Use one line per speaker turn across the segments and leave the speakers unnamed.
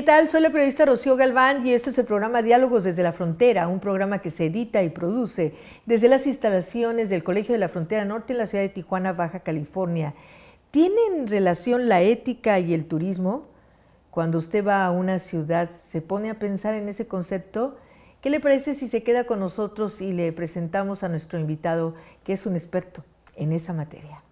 tal? Soy la periodista Rocío Galván y esto es el programa Diálogos desde la Frontera, un programa que se edita y produce desde las instalaciones del Colegio de la Frontera Norte en la ciudad de Tijuana, Baja California. ¿Tienen relación la ética y el turismo? Cuando usted va a una ciudad, ¿se pone a pensar en ese concepto? ¿Qué le parece si se queda con nosotros y le presentamos a nuestro invitado, que es un experto en esa materia?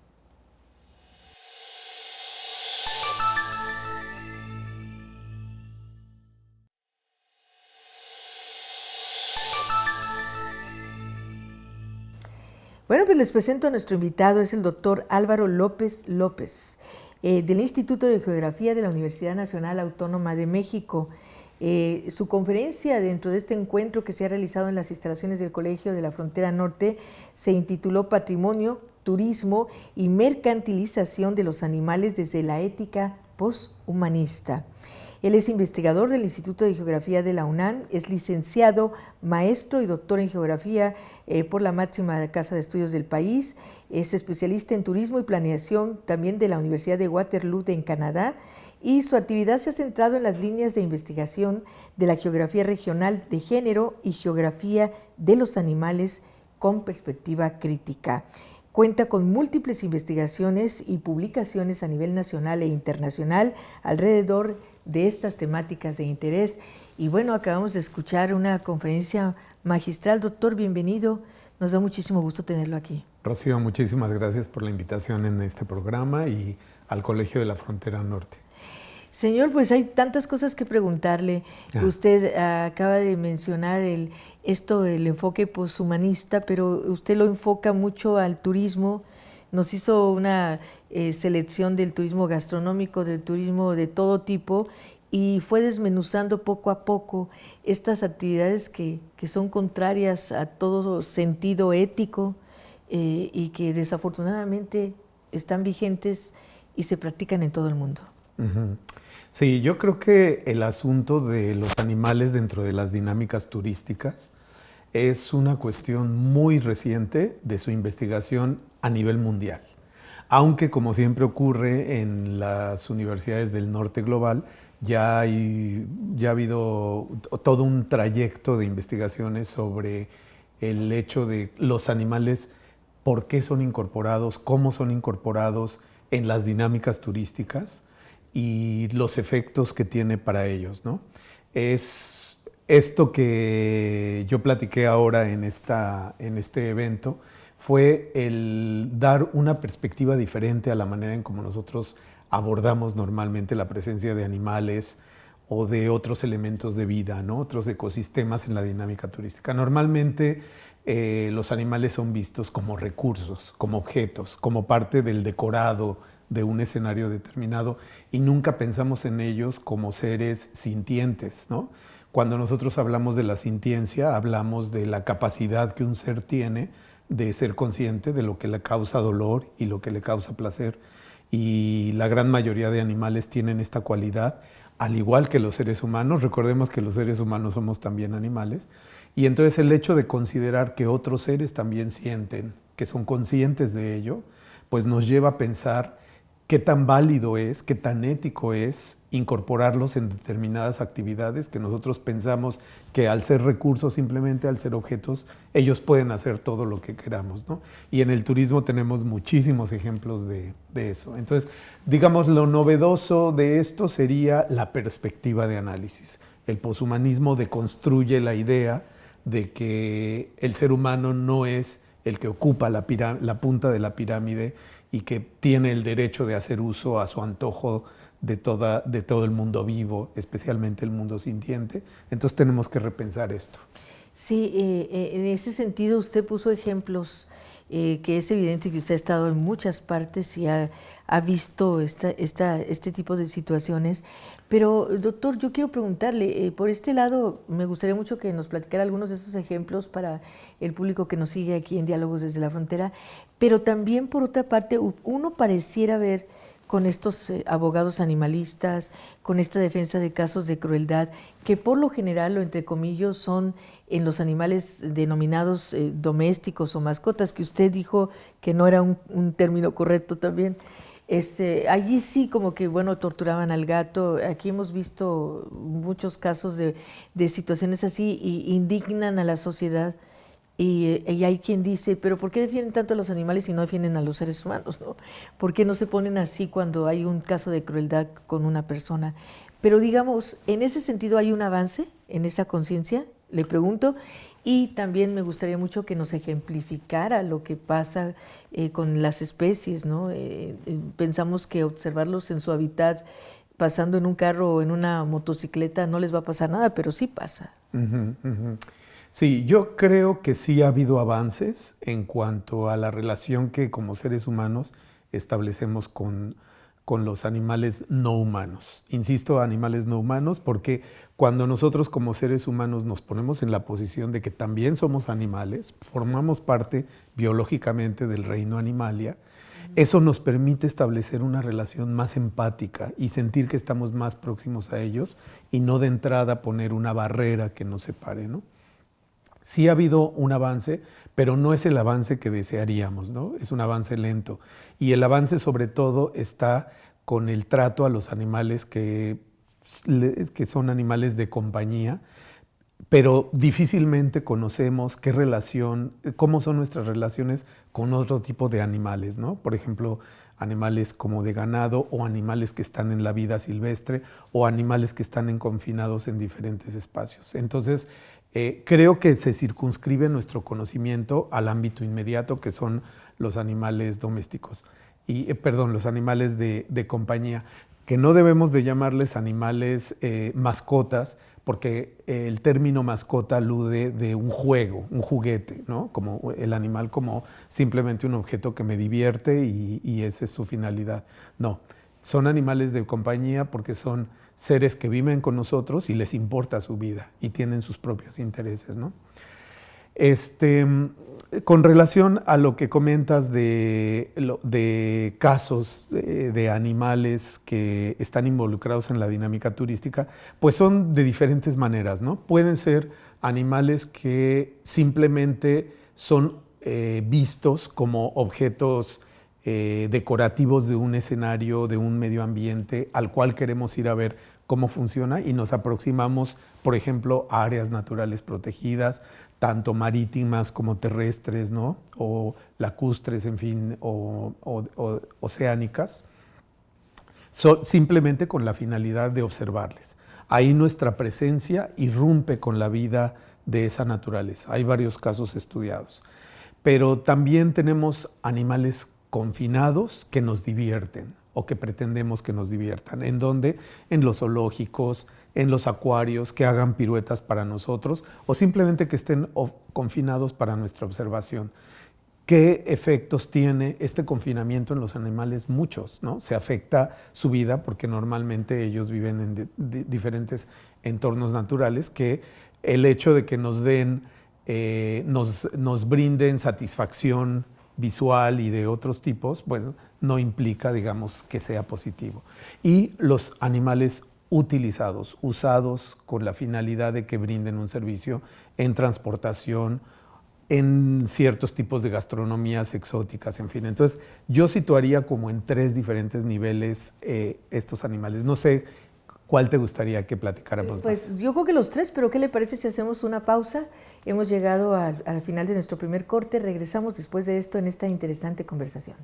Bueno, pues les presento a nuestro invitado, es el doctor Álvaro López López, del Instituto de Geografía de la Universidad Nacional Autónoma de México. Su conferencia dentro de este encuentro que se ha realizado en las instalaciones del Colegio de la Frontera Norte se intituló Patrimonio, Turismo y Mercantilización de los Animales desde la ética posthumanista. Él es investigador del Instituto de Geografía de la UNAM, es licenciado, maestro y doctor en Geografía por la máxima casa de estudios del país, es especialista en turismo y planeación también de la Universidad de Waterloo en Canadá, y su actividad se ha centrado en las líneas de investigación de la geografía regional de género y geografía de los animales con perspectiva crítica. Cuenta con múltiples investigaciones y publicaciones a nivel nacional e internacional alrededor de estas temáticas de interés. Y bueno, acabamos de escuchar una conferencia magistral. Doctor, bienvenido. Nos da muchísimo gusto tenerlo aquí.
Rocío, muchísimas gracias por la invitación en este programa y al Colegio de la Frontera Norte.
Señor, pues hay tantas cosas que preguntarle. Usted acaba de mencionar el enfoque poshumanista, pero usted lo enfoca mucho al turismo. Nos hizo una selección del turismo gastronómico, del turismo de todo tipo, y fue desmenuzando poco a poco estas actividades que son contrarias a todo sentido ético y que desafortunadamente están vigentes y se practican en todo el mundo.
Uh-huh. Sí, yo creo que el asunto de los animales dentro de las dinámicas turísticas es una cuestión muy reciente de su investigación a nivel mundial. Aunque, como siempre ocurre en las universidades del norte global, ya ha habido todo un trayecto de investigaciones sobre el hecho de los animales, por qué son incorporados, cómo son incorporados en las dinámicas turísticas y los efectos que tiene para ellos, ¿no? Es esto que yo platiqué ahora en este evento, fue el dar una perspectiva diferente a la manera en cómo nosotros abordamos normalmente la presencia de animales o de otros elementos de vida, ¿no? Otros ecosistemas en la dinámica turística. Normalmente los animales son vistos como recursos, como objetos, como parte del decorado de un escenario determinado, y nunca pensamos en ellos como seres sintientes, ¿no? Cuando nosotros hablamos de la sintiencia, hablamos de la capacidad que un ser tiene de ser consciente de lo que le causa dolor y lo que le causa placer. Y la gran mayoría de animales tienen esta cualidad, al igual que los seres humanos. Recordemos que los seres humanos somos también animales. Y entonces el hecho de considerar que otros seres también sienten, que son conscientes de ello, pues nos lleva a pensar qué tan válido es, qué tan ético es incorporarlos en determinadas actividades que nosotros pensamos que al ser recursos, simplemente al ser objetos, ellos pueden hacer todo lo que queramos, ¿no? Y en el turismo tenemos muchísimos ejemplos de eso. Entonces, digamos, lo novedoso de esto sería la perspectiva de análisis. El poshumanismo deconstruye la idea de que el ser humano no es el que ocupa la punta de la pirámide y que tiene el derecho de hacer uso a su antojo de todo el mundo vivo, especialmente el mundo sintiente. Entonces tenemos que repensar esto.
Sí, en ese sentido usted puso ejemplos que es evidente que usted ha estado en muchas partes y ha visto este tipo de situaciones. Pero, doctor, yo quiero preguntarle, por este lado, me gustaría mucho que nos platicara algunos de esos ejemplos para el público que nos sigue aquí en Diálogos desde la Frontera, pero también, por otra parte, uno pareciera ver con estos abogados animalistas, con esta defensa de casos de crueldad, que por lo general, o entre comillas, son en los animales denominados domésticos o mascotas, que usted dijo que no era un término correcto también. Allí sí como que, bueno, torturaban al gato. Aquí hemos visto muchos casos de situaciones así y indignan a la sociedad. Y hay quien dice, pero ¿por qué defienden tanto a los animales y no defienden a los seres humanos, ¿no? ¿Por qué no se ponen así cuando hay un caso de crueldad con una persona? Pero digamos, en ese sentido hay un avance en esa conciencia, le pregunto, y también me gustaría mucho que nos ejemplificara lo que pasa con las especies, ¿no? Pensamos que observarlos en su hábitat, pasando en un carro o en una motocicleta, no les va a pasar nada, pero sí pasa.
Ujú, ujú. Sí, yo creo que sí ha habido avances en cuanto a la relación que como seres humanos establecemos con los animales no humanos. Insisto, animales no humanos, porque cuando nosotros como seres humanos nos ponemos en la posición de que también somos animales, formamos parte biológicamente del reino animalia, eso nos permite establecer una relación más empática y sentir que estamos más próximos a ellos y no de entrada poner una barrera que nos separe, ¿no? Sí ha habido un avance, pero no es el avance que desearíamos, ¿no? Es un avance lento. Y el avance sobre todo está con el trato a los animales que son animales de compañía, pero difícilmente conocemos qué relación, cómo son nuestras relaciones con otro tipo de animales, ¿no? Por ejemplo, animales como de ganado o animales que están en la vida silvestre o animales que están confinados en diferentes espacios. Entonces, creo que se circunscribe nuestro conocimiento al ámbito inmediato, que son los animales domésticos, los animales de compañía, que no debemos de llamarles animales mascotas, porque el término mascota alude de un juego, un juguete, ¿no? Como el animal como simplemente un objeto que me divierte y esa es su finalidad. No, son animales de compañía porque son seres que viven con nosotros y les importa su vida y tienen sus propios intereses, ¿no? Con relación a lo que comentas de casos de animales que están involucrados en la dinámica turística, pues son de diferentes maneras, ¿no? Pueden ser animales que simplemente son vistos como objetos decorativos de un escenario, de un medio ambiente al cual queremos ir a ver cómo funciona y nos aproximamos, por ejemplo, a áreas naturales protegidas, tanto marítimas como terrestres, ¿no? O lacustres, en fin, o oceánicas, simplemente con la finalidad de observarles. Ahí nuestra presencia irrumpe con la vida de esa naturaleza. Hay varios casos estudiados. Pero también tenemos animales confinados que nos divierten o que pretendemos que nos diviertan. ¿En dónde? En los zoológicos, en los acuarios, que hagan piruetas para nosotros o simplemente que estén confinados para nuestra observación. ¿Qué efectos tiene este confinamiento en los animales? Muchos, ¿no? Se afecta su vida porque normalmente ellos viven en diferentes entornos naturales que el hecho de que nos den, nos brinden satisfacción visual y de otros tipos, bueno, no implica, digamos, que sea positivo. Y los animales utilizados, usados con la finalidad de que brinden un servicio en transportación, en ciertos tipos de gastronomías exóticas, en fin. Entonces, yo situaría como en 3 diferentes niveles estos animales. No sé cuál te gustaría que platicáramos
pues
más.
Yo creo que los 3, pero ¿qué le parece si hacemos una pausa? Hemos llegado al final de nuestro primer corte. Regresamos después de esto en esta interesante conversación.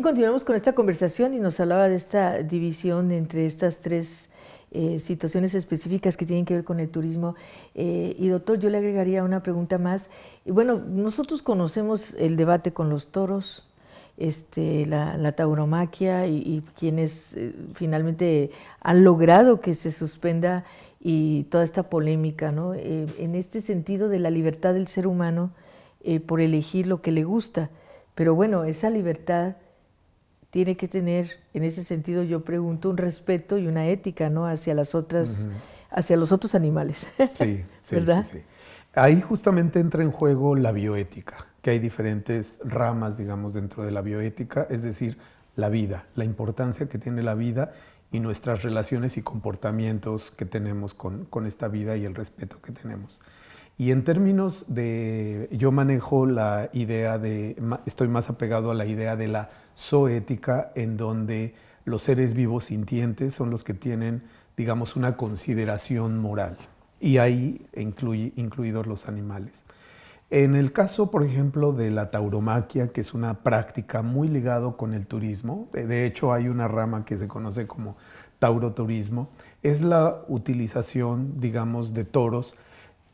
continuamos con esta conversación y nos hablaba de esta división entre estas tres situaciones específicas que tienen que ver con el turismo. Y doctor, yo le agregaría una pregunta más. Y bueno, nosotros conocemos el debate con los toros, la tauromaquia y quienes finalmente han logrado que se suspenda y toda esta polémica, ¿no? En este sentido de la libertad del ser humano por elegir lo que le gusta. Pero bueno, esa libertad tiene que tener, en ese sentido yo pregunto, un respeto y una ética, ¿no? Hacia las otras, hacia los otros animales.
Sí, sí,
¿verdad?
sí, sí. Ahí justamente entra en juego la bioética, que hay diferentes ramas, digamos, dentro de la bioética, es decir, la vida, la importancia que tiene la vida y nuestras relaciones y comportamientos que tenemos con esta vida y el respeto que tenemos. Y en términos de, yo manejo la idea de, estoy más apegado a la idea de la zoética, en donde los seres vivos sintientes son los que tienen, digamos, una consideración moral. Y ahí incluidos los animales. En el caso, por ejemplo, de la tauromaquia, que es una práctica muy ligada con el turismo, de hecho hay una rama que se conoce como tauroturismo, es la utilización, digamos, de toros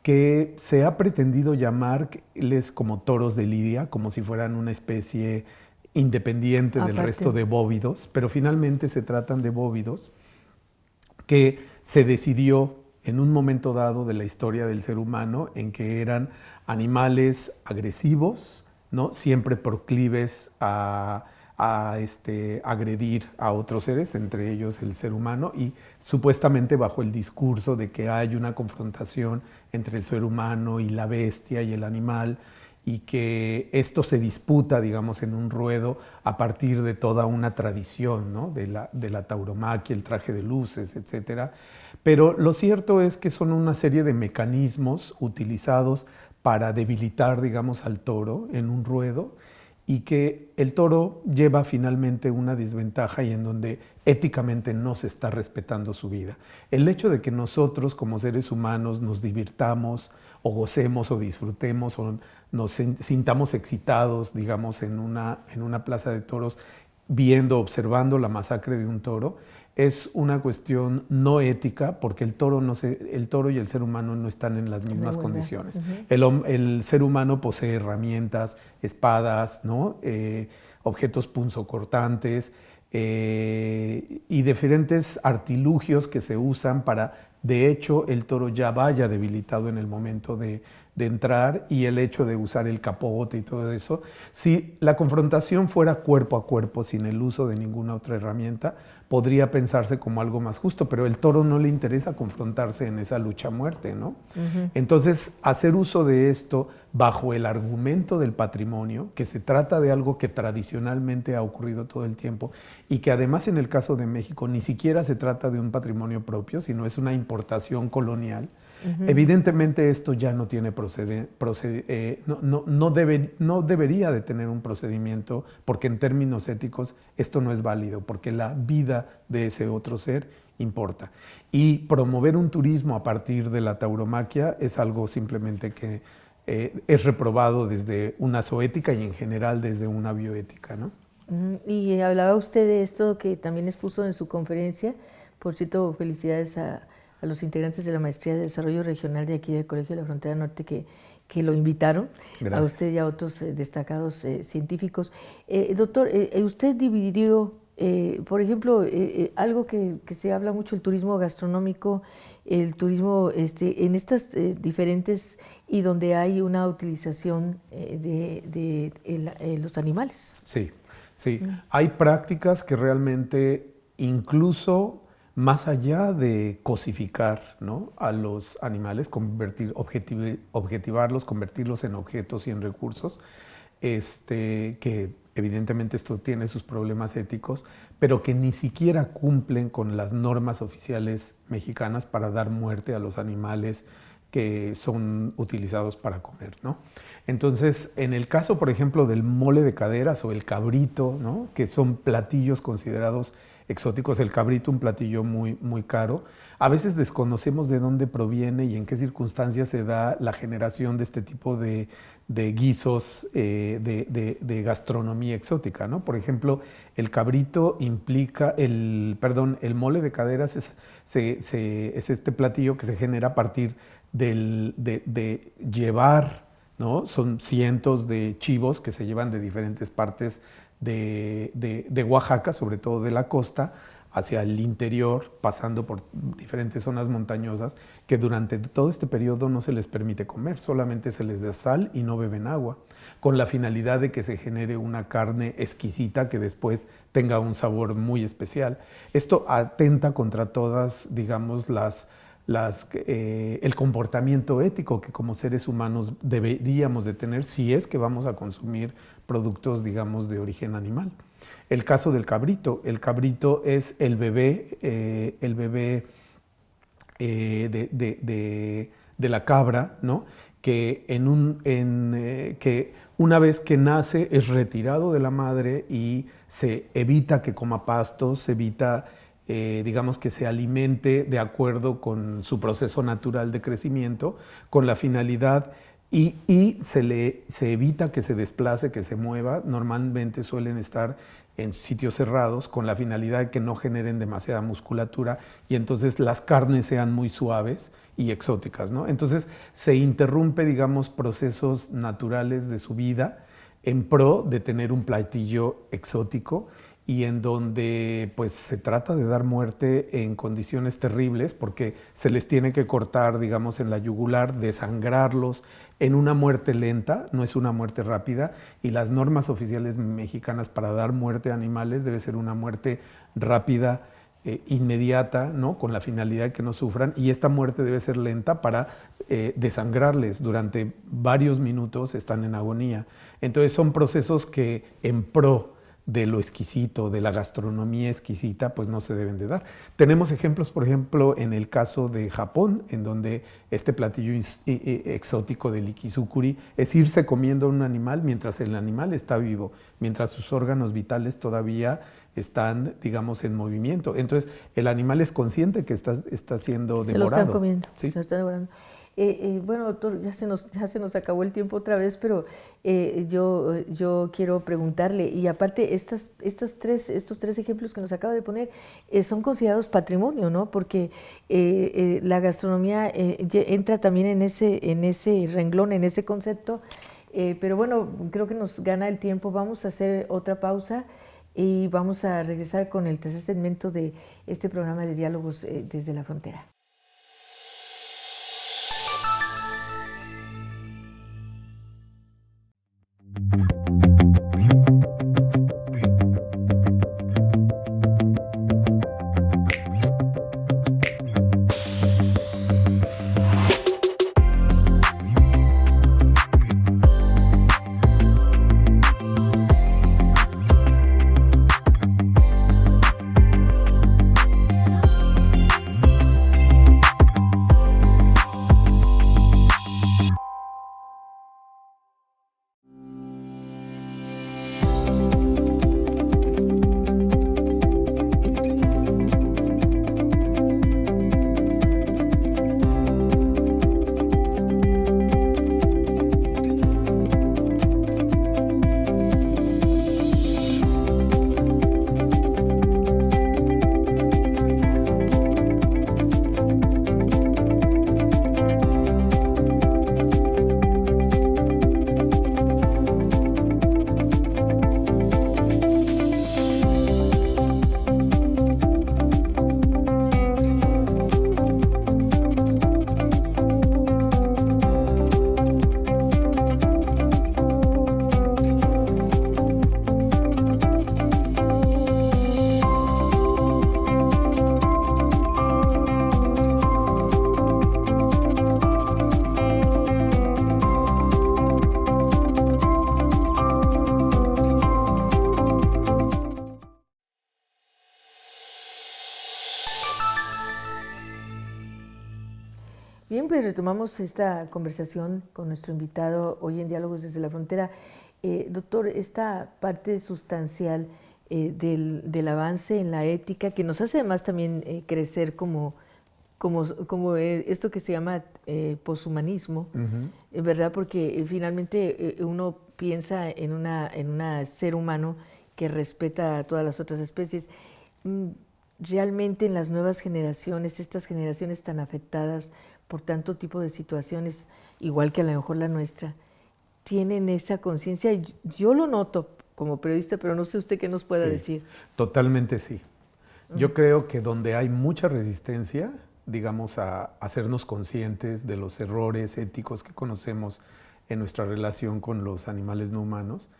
que se ha pretendido llamarles como toros de lidia, como si fueran una especie independiente del resto de bóvidos, pero finalmente se tratan de bóvidos que se decidió en un momento dado de la historia del ser humano en que eran animales agresivos, ¿no? Siempre proclives a agredir a otros seres, entre ellos el ser humano, y supuestamente bajo el discurso de que hay una confrontación entre el ser humano y la bestia y el animal, y que esto se disputa, digamos, en un ruedo a partir de toda una tradición, ¿no? de la tauromaquia, el traje de luces, etc. Pero lo cierto es que son una serie de mecanismos utilizados para debilitar, digamos, al toro en un ruedo, y que el toro lleva finalmente una desventaja y en donde éticamente no se está respetando su vida. El hecho de que nosotros como seres humanos nos divirtamos o gocemos o disfrutemos o nos sintamos excitados, digamos, en una plaza de toros, observando la masacre de un toro, es una cuestión no ética, porque el toro y el ser humano no están en las mismas condiciones. El ser humano posee herramientas, espadas, ¿no? Objetos punzocortantes y diferentes artilugios que se usan para, de hecho, el toro ya vaya debilitado en el momento de entrar, y el hecho de usar el capote y todo eso. Si la confrontación fuera cuerpo a cuerpo sin el uso de ninguna otra herramienta, podría pensarse como algo más justo, pero el toro no le interesa confrontarse en esa lucha a muerte, ¿no? Entonces, hacer uso de esto bajo el argumento del patrimonio, que se trata de algo que tradicionalmente ha ocurrido todo el tiempo y que además en el caso de México ni siquiera se trata de un patrimonio propio, sino es una importación colonial. Evidentemente esto ya no tiene no debería de tener un procedimiento, porque en términos éticos esto no es válido, porque la vida de ese otro ser importa. Y promover un turismo a partir de la tauromaquia es algo simplemente que es reprobado desde una zoética y en general desde una bioética, ¿no?
Y hablaba usted de esto que también expuso en su conferencia. Por cierto, felicidades a los integrantes de la Maestría de Desarrollo Regional de aquí del Colegio de la Frontera Norte que lo invitaron. Gracias. A usted y a otros destacados científicos. Doctor, usted dividió, por ejemplo, algo que se habla mucho, el turismo gastronómico, el turismo en estas diferentes, y donde hay una utilización de los animales.
Sí, sí. Hay prácticas que realmente incluso más allá de cosificar, ¿no?, a los animales, objetivarlos, convertirlos en objetos y en recursos, que evidentemente esto tiene sus problemas éticos, pero que ni siquiera cumplen con las normas oficiales mexicanas para dar muerte a los animales que son utilizados para comer, ¿no? Entonces, en el caso, por ejemplo, del mole de caderas o el cabrito, ¿no?, que son platillos considerados exóticos. El cabrito, un platillo muy, muy caro. A veces desconocemos de dónde proviene y en qué circunstancias se da la generación de este tipo de guisos de gastronomía exótica, ¿no? Por ejemplo, el cabrito implica, el mole de caderas es este platillo que se genera a partir de llevar, ¿no? Son cientos de chivos que se llevan de diferentes partes de Oaxaca, sobre todo de la costa, hacia el interior, pasando por diferentes zonas montañosas, que durante todo este periodo no se les permite comer, solamente se les da sal y no beben agua, con la finalidad de que se genere una carne exquisita que después tenga un sabor muy especial. Esto atenta contra todas, digamos, el comportamiento ético que como seres humanos deberíamos de tener si es que vamos a consumir productos, digamos, de origen animal. El caso del cabrito. El cabrito es el bebé de la cabra, ¿no? Que, que una vez que nace es retirado de la madre y se evita que coma pastos, se evita, digamos, que se alimente de acuerdo con su proceso natural de crecimiento, con la finalidad y se evita que se desplace, que se mueva. Normalmente suelen estar en sitios cerrados con la finalidad de que no generen demasiada musculatura y entonces las carnes sean muy suaves y exóticas, ¿no? Entonces se interrumpe, digamos, procesos naturales de su vida en pro de tener un platillo exótico y en donde pues se trata de dar muerte en condiciones terribles porque se les tiene que cortar, digamos, en la yugular, desangrarlos en una muerte lenta, no es una muerte rápida, y las normas oficiales mexicanas para dar muerte a animales debe ser una muerte rápida, inmediata, ¿no? Con la finalidad de que no sufran, y esta muerte debe ser lenta para desangrarles. Durante varios minutos están en agonía. Entonces son procesos que en pro de lo exquisito, de la gastronomía exquisita, pues no se deben de dar. Tenemos ejemplos, por ejemplo, en el caso de Japón, en donde este platillo exótico del ikizukuri es irse comiendo un animal mientras el animal está vivo, mientras sus órganos vitales todavía están, digamos, en movimiento. Entonces, el animal es consciente que está siendo devorado.
Se lo están comiendo,
¿sí?
Se lo están devorando. Bueno, doctor, ya se nos acabó el tiempo otra vez, pero yo quiero preguntarle, y aparte estos tres ejemplos que nos acaba de poner son considerados patrimonio, ¿no? Porque la gastronomía entra también en ese renglón, en ese concepto, pero bueno, creo que nos gana el tiempo. Vamos a hacer otra pausa y vamos a regresar con el tercer segmento de este programa de Diálogos desde la Frontera. Bien, pues retomamos esta conversación con nuestro invitado hoy en Diálogos desde la Frontera. Doctor, esta parte sustancial del avance en la ética, que nos hace además también crecer como esto que se llama poshumanismo, ¿verdad? Porque finalmente uno piensa en una ser humano que respeta a todas las otras especies. Realmente en las nuevas generaciones, estas generaciones tan afectadas por tanto tipo de situaciones, igual que a lo mejor la nuestra, tienen esa conciencia. Yo lo noto como periodista, pero no sé usted qué nos pueda decir.
Totalmente sí. Yo creo que donde hay mucha resistencia, digamos, a hacernos conscientes de los errores éticos que conocemos en nuestra relación con los animales no humanos,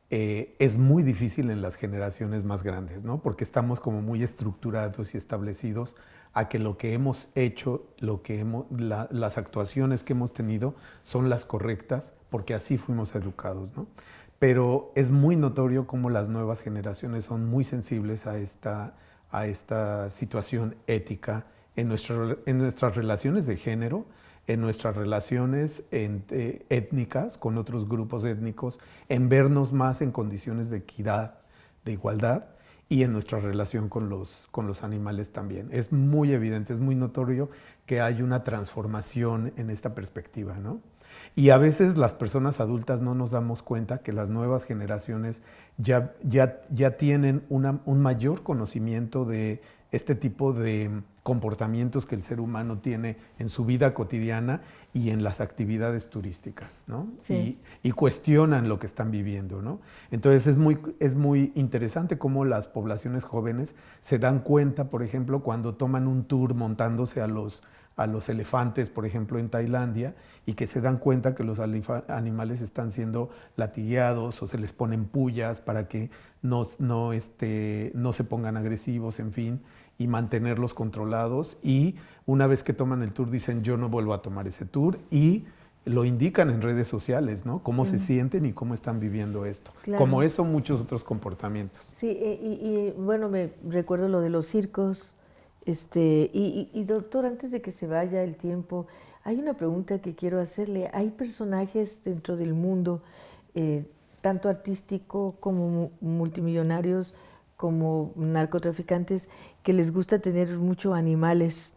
es muy difícil en las generaciones más grandes, ¿no? Porque estamos como muy estructurados y establecidos a que lo que hemos hecho, las actuaciones que hemos tenido son las correctas, porque así fuimos educados, ¿no? Pero es muy notorio cómo las nuevas generaciones son muy sensibles a esta situación ética en nuestras relaciones de género, en nuestras relaciones étnicas con otros grupos étnicos, en vernos más en condiciones de equidad, de igualdad, y en nuestra relación con los animales también. Es muy evidente, es muy notorio que hay una transformación en esta perspectiva, ¿no? Y a veces las personas adultas no nos damos cuenta que las nuevas generaciones ya tienen un mayor conocimiento de este tipo de comportamientos que el ser humano tiene en su vida cotidiana y en las actividades turísticas, ¿no?
Sí.
Y cuestionan lo que están viviendo, ¿no? Entonces es muy interesante cómo las poblaciones jóvenes se dan cuenta, por ejemplo, cuando toman un tour montándose a los elefantes, por ejemplo, en Tailandia, y que se dan cuenta que los animales están siendo latigados o se les ponen pullas para que no se pongan agresivos, en fin, y mantenerlos controlados. Y una vez que toman el tour dicen, yo no vuelvo a tomar ese tour, y lo indican en redes sociales, ¿no? Cómo se sienten y cómo están viviendo esto.
Claro.
Como eso, muchos otros comportamientos.
Sí, y bueno, me recuerdo lo de los circos. Y doctor, antes de que se vaya el tiempo, hay una pregunta que quiero hacerle. ¿Hay personajes dentro del mundo, tanto artístico como multimillonarios, como narcotraficantes, que les gusta tener muchos animales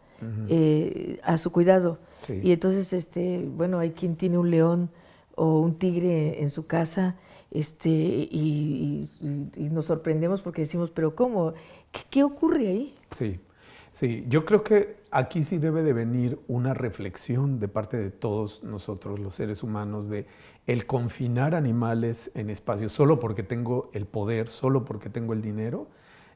a su cuidado?
Sí.
Y entonces, bueno, hay quien tiene un león o un tigre en su casa, y nos sorprendemos porque decimos, pero ¿cómo? ¿Qué ocurre ahí?
Sí. Sí, yo creo que aquí sí debe de venir una reflexión de parte de todos nosotros, los seres humanos, de el confinar animales en espacios solo porque tengo el poder, solo porque tengo el dinero,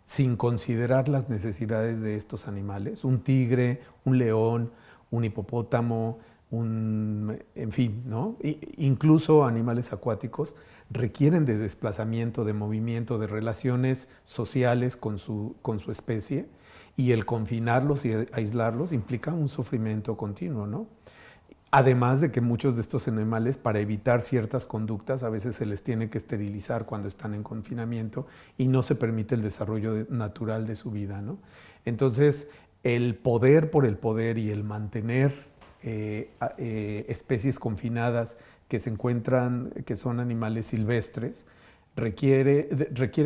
sin considerar las necesidades de estos animales. Un tigre, un león, un hipopótamo, en fin, ¿no? Incluso animales acuáticos requieren de desplazamiento, de movimiento, de relaciones sociales con su especie. Y el confinarlos y aislarlos implica un sufrimiento continuo, ¿no? Además de que muchos de estos animales, para evitar ciertas conductas, a veces se les tiene que esterilizar cuando están en confinamiento y no se permite el desarrollo natural de su vida, ¿no? Entonces, el poder por el poder y el mantener especies confinadas que se encuentran, que son animales silvestres, requiere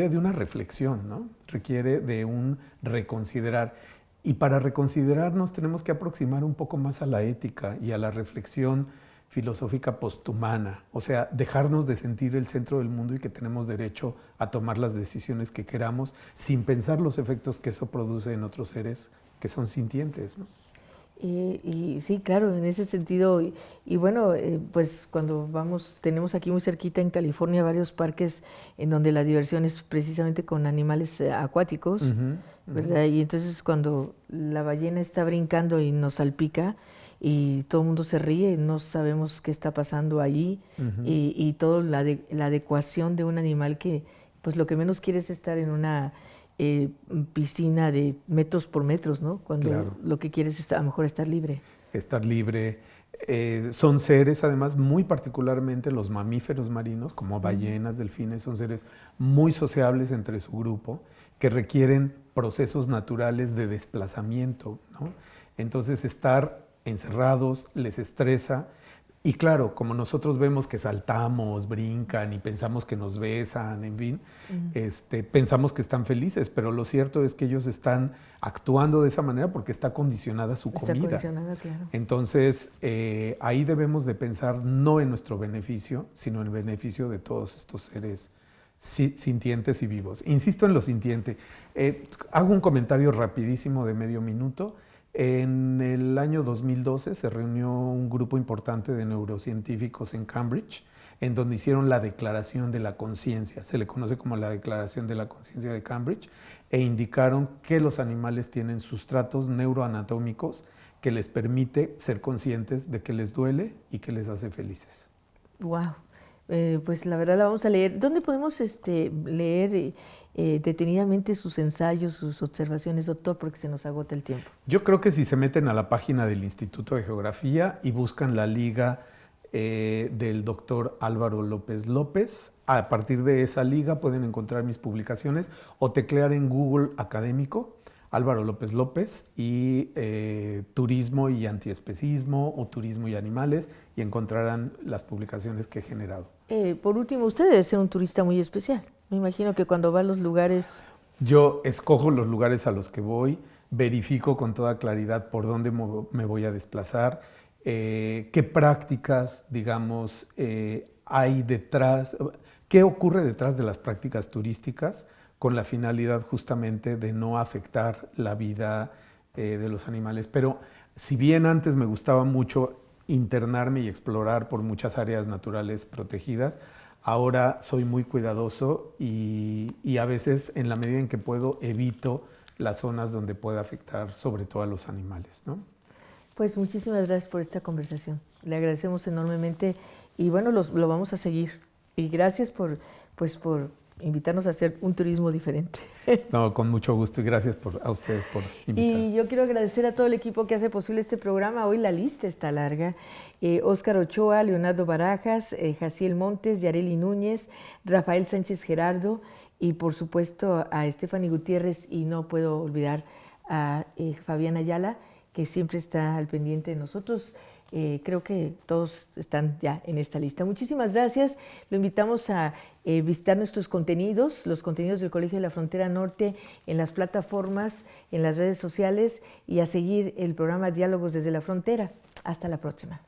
de una reflexión, ¿no? Requiere de un reconsiderar. Y para reconsiderarnos tenemos que aproximar un poco más a la ética y a la reflexión filosófica posthumana, o sea, dejarnos de sentir el centro del mundo y que tenemos derecho a tomar las decisiones que queramos sin pensar los efectos que eso produce en otros seres que son sintientes, ¿no?
Y sí, claro, en ese sentido, y bueno, pues cuando tenemos aquí muy cerquita en California varios parques en donde la diversión es precisamente con animales acuáticos, ¿verdad? Y entonces cuando la ballena está brincando y nos salpica y todo el mundo se ríe, no sabemos qué está pasando ahí, y toda la adecuación de un animal que pues lo que menos quiere es estar en una piscina de metros por metros, ¿no? Cuando claro, lo que quieres es a lo mejor estar libre.
Estar libre. Son seres, además, muy particularmente los mamíferos marinos, como ballenas, delfines, son seres muy sociables entre su grupo, que requieren procesos naturales de desplazamiento, ¿no? Entonces, estar encerrados les estresa Y claro, como nosotros vemos que saltamos, brincan y pensamos que nos besan, en fin, pensamos que están felices, pero lo cierto es que ellos están actuando de esa manera porque está condicionada su comida.
Está condicionada, claro.
Entonces, ahí debemos de pensar no en nuestro beneficio, sino en el beneficio de todos estos seres sintientes y vivos. Insisto en lo sintiente. Hago un comentario rapidísimo de medio minuto. En el año 2012 se reunió un grupo importante de neurocientíficos en Cambridge, en donde hicieron la Declaración de la Conciencia, se le conoce como la Declaración de la Conciencia de Cambridge, e indicaron que los animales tienen sustratos neuroanatómicos que les permite ser conscientes de que les duele y que les hace felices.
Wow. Pues la verdad la vamos a leer. ¿Dónde podemos leer detenidamente sus ensayos, sus observaciones, doctor? Porque se nos agota el tiempo.
Yo creo que si se meten a la página del Instituto de Geografía y buscan la liga del doctor Álvaro López López, a partir de esa liga pueden encontrar mis publicaciones o teclear en Google académico Álvaro López López y turismo y antiespecismo o turismo y animales y encontrarán las publicaciones que he generado.
Por último, usted debe ser un turista muy especial. Me imagino que cuando va a los lugares...
Yo escojo los lugares a los que voy, verifico con toda claridad por dónde me voy a desplazar, qué prácticas, digamos, hay detrás, qué ocurre detrás de las prácticas turísticas, con la finalidad justamente de no afectar la vida de los animales. Pero si bien antes me gustaba mucho internarme y explorar por muchas áreas naturales protegidas, ahora soy muy cuidadoso y a veces, en la medida en que puedo, evito las zonas donde pueda afectar sobre todo a los animales, ¿no?
Pues muchísimas gracias por esta conversación. Le agradecemos enormemente y bueno, lo vamos a seguir. Y gracias por invitarnos a hacer un turismo diferente.
No, con mucho gusto y gracias a ustedes por invitarme.
Y yo quiero agradecer a todo el equipo que hace posible este programa. Hoy la lista está larga. Óscar Ochoa, Leonardo Barajas, Jaciel Montes, Yareli Núñez, Rafael Sánchez Gerardo y por supuesto a Estefany Gutiérrez, y no puedo olvidar a Fabián Ayala, que siempre está al pendiente de nosotros. Creo que todos están ya en esta lista. Muchísimas gracias. Lo invitamos a visitar nuestros contenidos, los contenidos del Colegio de la Frontera Norte en las plataformas, en las redes sociales y a seguir el programa Diálogos desde la Frontera. Hasta la próxima.